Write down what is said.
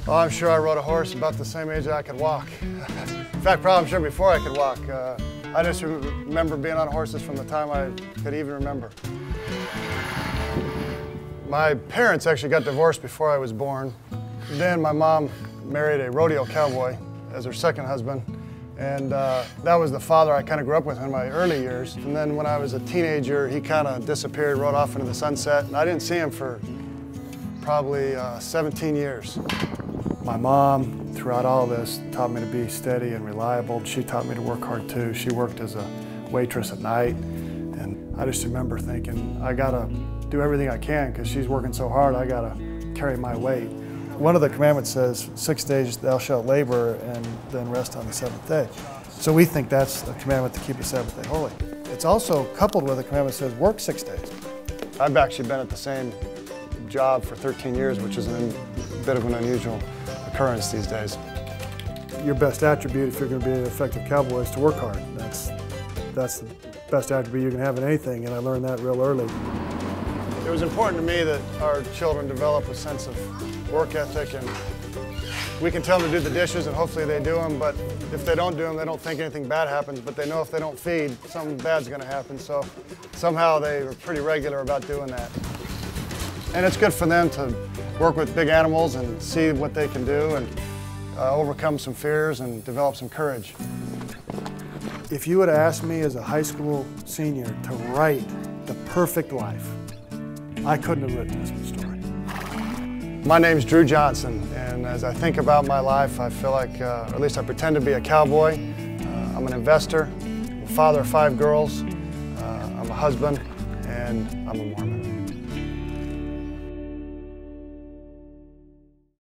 Oh, I'm sure I rode a horse about the same age that I could walk. In fact, probably I'm sure before I could walk. I just remember being on horses from the time I could even remember. My parents actually got divorced before I was born. Then my mom married a rodeo cowboy as her second husband. And that was the father I kind of grew up with in my early years. And then when I was a teenager, he kind of disappeared, rode off into the sunset. And I didn't see him for probably 17 years. My mom, throughout all this, taught me to be steady and reliable. She taught me to work hard too. She worked as a waitress at night. And I just remember thinking, I gotta do everything I can because she's working so hard, I gotta carry my weight. One of the commandments says, 6 days thou shalt labor and then rest on the seventh day. So we think that's a commandment to keep the Sabbath day holy. It's also coupled with a commandment that says, work 6 days. I've actually been at the same job for 13 years, which is a bit of an unusual occurrence these days. Your best attribute if you're going to be an effective cowboy is to work hard. That's the best attribute you can have in anything, and I learned that real early. It was important to me that our children develop a sense of work ethic, and we can tell them to do the dishes and hopefully they do them, but if they don't do them, they don't think anything bad happens, but they know if they don't feed, something bad's going to happen, so somehow they were pretty regular about doing that. And it's good for them to work with big animals and see what they can do and overcome some fears and develop some courage. If you would have asked me as a high school senior to write the perfect life, I couldn't have written this story. My name's Drew Johnson, and as I think about my life, I feel like, or at least I pretend to be a cowboy. I'm an investor, I'm a father of 5 girls, I'm a husband, and I'm a Mormon.